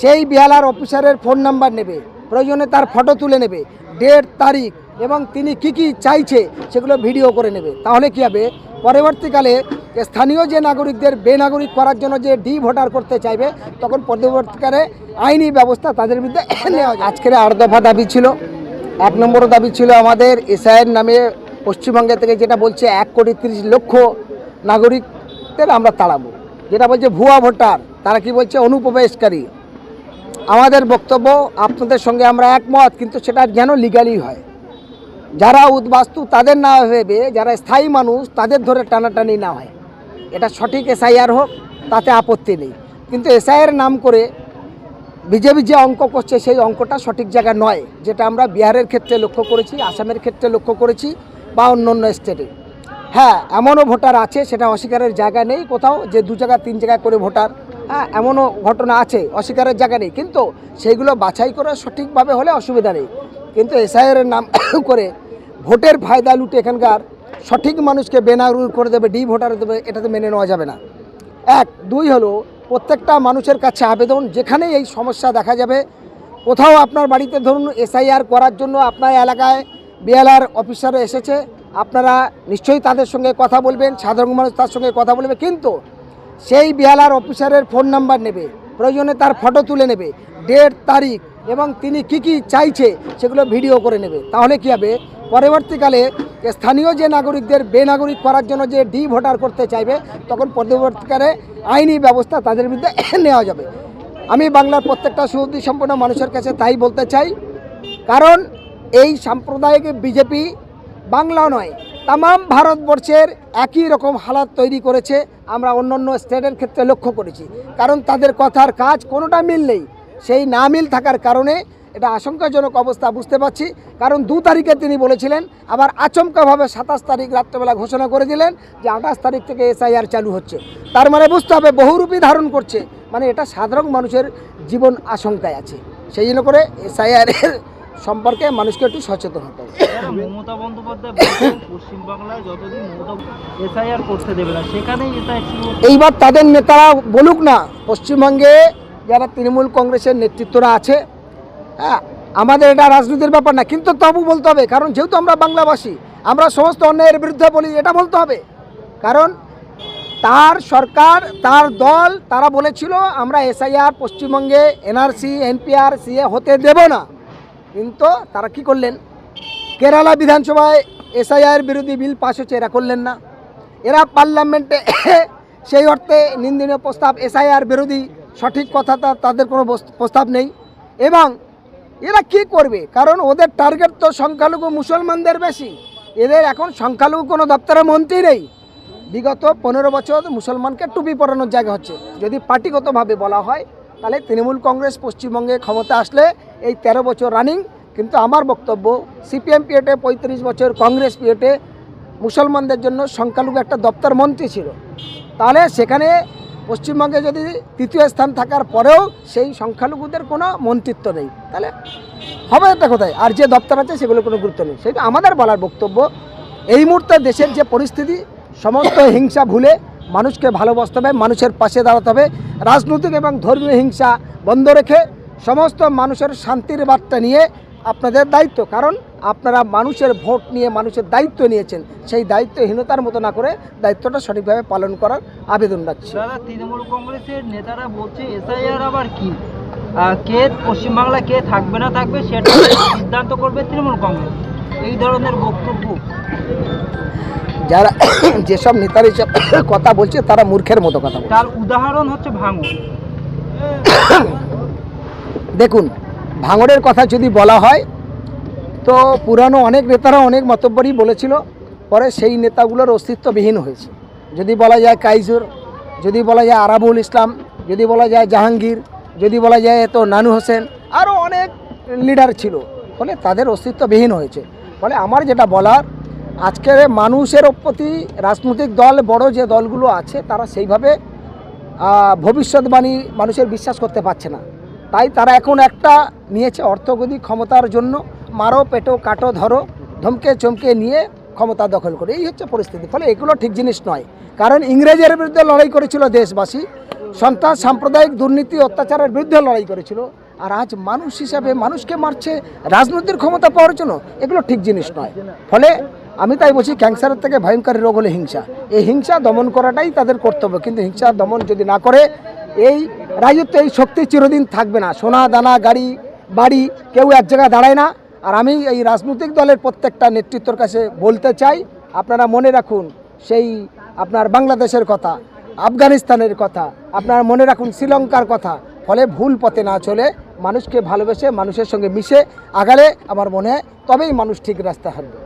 সেই বিহালার অফিসারের phone number নেবে, প্রয়োজনে তার ফটো তুলে নেবে, ডেট তারিখ এবং তিনি কি কি চাইছে সেগুলো ভিডিও করে নেবে। তাহলে কী হবে, পরবর্তীকালে স্থানীয় যে নাগরিকদের বেনাগরিক করার জন্য যে ভোটার করতে চাইবে, তখন পরবর্তীকালে আইনি ব্যবস্থা তাদের বিরুদ্ধে নেওয়া যায়। আজকের 8 দফা দাবি ছিল। 1 নম্বর দাবি ছিল আমাদের এসআইয়ের নামে পশ্চিমবঙ্গে থেকে যেটা বলছে 1,30,00,000 নাগরিকদের আমরা তাড়াবো, যেটা বলছে ভুয়া ভোটার, তারা কি বলছে অনুপ্রবেশকারী। আমাদের বক্তব্য আপনাদের সঙ্গে আমরা একমত, কিন্তু সেটা যেন লিগালি হয়। যারা উদ্বাস্তু তাদের না ভেবে যারা স্থায়ী মানুষ তাদের ধরে টানাটানি না হয়। এটা সঠিক এসআইআর হোক, তাতে আপত্তি নেই, কিন্তু এসআইআর নাম করে বিজেপি যে অঙ্ক করছে সেই অঙ্কটা সঠিক জায়গা নয়, যেটা আমরা বিহারের ক্ষেত্রে লক্ষ্য করেছি, আসামের ক্ষেত্রে লক্ষ্য করেছি, বা অন্য অন্য স্টেটে। হ্যাঁ, এমনও ভোটার আছে, সেটা অস্বীকারের জায়গা নেই কোথাও, যে 2 জায়গা 3 জায়গায় করে ভোটার, হ্যাঁ এমনও ঘটনা আছে, অস্বীকারের জায়গা নেই, কিন্তু সেইগুলো বাছাই করে সঠিকভাবে হলে অসুবিধা নেই। কিন্তু এসআইআরের নাম করে ভোটের ফায়দা লুটে এখানকার সঠিক মানুষকে বেনাগরিক করে দেবে, ভোটার দেবে, এটাতে মেনে নেওয়া যাবে না। 1, 2 হলো প্রত্যেকটা মানুষের কাছে আবেদন, যেখানে এই সমস্যা দেখা যাবে, কোথাও আপনার বাড়িতে ধরুন এসআইআর করার জন্য আপনার এলাকায় বিএলআর অফিসার এসেছে, আপনারা নিশ্চয়ই তাদের সঙ্গে কথা বলবেন, সাধারণ মানুষ তার সঙ্গে কথা বলবে, কিন্তু সেই বিএলআর অফিসারের ফোন নাম্বার নেবে, প্রয়োজনে তার ফটো তুলে নেবে, ডেট তারিখ এবং তিনি কি কি চাইছে সেগুলো ভিডিও করে নেবে। তাহলে কী হবে, পরবর্তীকালে স্থানীয় যে নাগরিকদের বেনাগরিক করার জন্য যে ভোটার করতে চাইবে, তখন পরবর্তীকালে আইনি ব্যবস্থা তাদের বিরুদ্ধে নেওয়া যাবে। আমি বাংলার প্রত্যেকটা সুবুদ্ধি সম্পন্ন মানুষের কাছে তাই বলতে চাই, কারণ এই সাম্প্রদায়িক বিজেপি বাংলা নয়, তামাম ভারতবর্ষের একই রকম হালাত তৈরি করেছে। আমরা অন্য অন্য স্টেটের ক্ষেত্রে লক্ষ্য করেছি, কারণ তাদের কথার কাজ কোনোটা মিল নেই। সেই না মিল থাকার কারণে এটা আশঙ্কাজনক অবস্থা বুঝতে পারছি। কারণ 2 তারিখে তিনি বলেছিলেন, আবার আচমকাভাবে 27 তারিখ রাত্রেবেলা ঘোষণা করে দিলেন যে 28 তারিখ থেকে এসআইআর চালু হচ্ছে। তার মানে বুঝতে হবে বহুরূপী ধারণ করছে, মানে এটা সাধারণ মানুষের জীবন আশঙ্কায় আছে। সেই জন্য করে এসআইআর সম্পর্কে মানুষকে একটু সচেতন হতে হবে। মমতা বন্দ্যোপাধ্যায় বলছেন পশ্চিমবাংলায় যতদিন মমতা এসআইআর করতে দেবে না সেখানেই এইবার তাদের নেতারা বলুক না। পশ্চিমবঙ্গে যারা তৃণমূল কংগ্রেসের নেতৃত্বরা আছে, হ্যাঁ আমাদের এটা রাজনীতির ব্যাপার না, কিন্তু তবু বলতে হবে, কারণ যেহেতু আমরা বাংলাভাষী, আমরা সমস্ত অন্যায়ের বিরুদ্ধে বলি, এটা বলতে হবে। কারণ তার সরকার, তার দল, তারা বলেছিল আমরা এসআইআর পশ্চিমবঙ্গে এনআরসি এনপিআর সিএ হতে দেব না, কিন্তু তারা কি করলেন, কেরালা বিধানসভায় এসআইআর বিরোধী বিল পাস হচ্ছে, এরা করলেন না। এরা পার্লামেন্টে সেই অর্থে নিন্দনীয় প্রস্তাব, এসআইআর বিরোধী সঠিক কথা তাদের কোনো প্রস্তাব নেই। এবং এরা কি করবে, কারণ ওদের টার্গেট তো সংখ্যালঘু মুসলমানদের বেশি। এদের এখন সংখ্যালঘু কোনো দপ্তরে মন্ত্রী নেই। বিগত 15 বছর মুসলমানকে টুপি পরানোর জায়গা হচ্ছে। যদি পার্টিগতভাবে বলা হয়, তাহলে তৃণমূল কংগ্রেস পশ্চিমবঙ্গে ক্ষমতা আসলে এই 13 বছর রানিং। কিন্তু আমার বক্তব্য, সিপিএম পিরিয়ডে 35 বছর, কংগ্রেস পিরিয়ডে মুসলমানদের জন্য সংখ্যালঘু একটা দপ্তর মন্ত্রী ছিল। তাহলে সেখানে পশ্চিমবঙ্গে যদি 3য় স্থান থাকার পরেও সেই সংখ্যালঘুদের কোনো মন্ত্রিত্ব নেই, তাহলে হবে এটা কোথায়? আর যে দপ্তর আছে সেগুলো কোনো গুরুত্ব নেই। সেটা আমাদের বলার বক্তব্য, এই মুহূর্তে দেশের যে পরিস্থিতি, সমস্ত হিংসা ভুলে মানুষকে ভালোবাসতে হবে, মানুষের পাশে দাঁড়াতে হবে, রাজনৈতিক এবং ধর্মীয় হিংসা বন্ধ রেখে সমস্ত মানুষের শান্তির বার্তা নিয়ে আপনাদের দায়িত্ব, কারণ আপনারা মানুষের ভোট নিয়ে মানুষের দায়িত্ব নিয়েছেন, সেই দায়িত্বহীনতার মতো না করে দায়িত্বটা সঠিকভাবে পালন করার আবেদন রাখছি। দাদা, তৃণমূল কংগ্রেসের নেতারা বলছে এসআইআর আবার কি, কে পশ্চিমবাংলায় কে থাকবে না থাকবে সেটা সিদ্ধান্ত করবে তৃণমূল কংগ্রেস, এই ধরনের বক্তব্য। যারা যেসব নেতারা এসব কথা বলছে তারা মূর্খের মতো কথা বলছে। তার উদাহরণ হচ্ছে ভাঙড়। দেখুন, ভাঙড়ের কথা যদি বলা হয় তো পুরানো অনেক নেতারা অনেক মতব্বরই বলেছিল, পরে সেই নেতাগুলোর অস্তিত্ববিহীন হয়েছে। যদি বলা যায় কাইজুর, যদি বলা যায় আরাবুল ইসলাম, যদি বলা যায় জাহাঙ্গীর, যদি বলা যায় তো নানু হোসেন, আরও অনেক লিডার ছিল, ফলে তাদের অস্তিত্ববিহীন হয়েছে। ফলে আমার যেটা বলার, আজকের মানুষের প্রতি রাজনৈতিক দল, বড় যে দলগুলো আছে, তারা সেইভাবে ভবিষ্যৎবাণী মানুষের বিশ্বাস করতে পারছে না। তাই তারা এখন একটা নিয়েছে অর্থগতি ক্ষমতার জন্য, মারো পেটো কাটো ধরো, ধমকে চমকে নিয়ে ক্ষমতা দখল করে, এই হচ্ছে পরিস্থিতি। ফলে এগুলো ঠিক জিনিস নয়, কারণ ইংরেজের বিরুদ্ধে লড়াই করেছিল দেশবাসী, সন্ত্রাস সাম্প্রদায়িক দুর্নীতি অত্যাচারের বিরুদ্ধে লড়াই করেছিল, আর আজ মানুষ হিসাবে মানুষকে মারছে রাজনৈতিক ক্ষমতা পাওয়ার জন্য, এগুলো ঠিক জিনিস নয়। ফলে আমি তাই বলছি, ক্যান্সারের থেকে ভয়ঙ্কর রোগ হলো হিংসা। এই হিংসা দমন করাটাই তাদের কর্তব্য, কিন্তু হিংসা দমন যদি না করে এই রাজত্ব, এই শক্তি চিরদিন থাকবে না। সোনা দানা গাড়ি বাড়ি কেউ এক জায়গায় দাঁড়ায় না। আর আমি এই রাজনৈতিক দলের প্রত্যেকটা নেতৃত্বের কাছে বলতে চাই, আপনারা মনে রাখুন সেই আপনার বাংলাদেশের কথা, আফগানিস্তানের কথা, আপনারা মনে রাখুন শ্রীলঙ্কার কথা। ফলে ভুল পথে না চলে মানুষকে ভালোবেসে মানুষের সঙ্গে মিশে আগালে আমার মনে হয় তবেই মানুষ ঠিক রাস্তা হাঁটবে।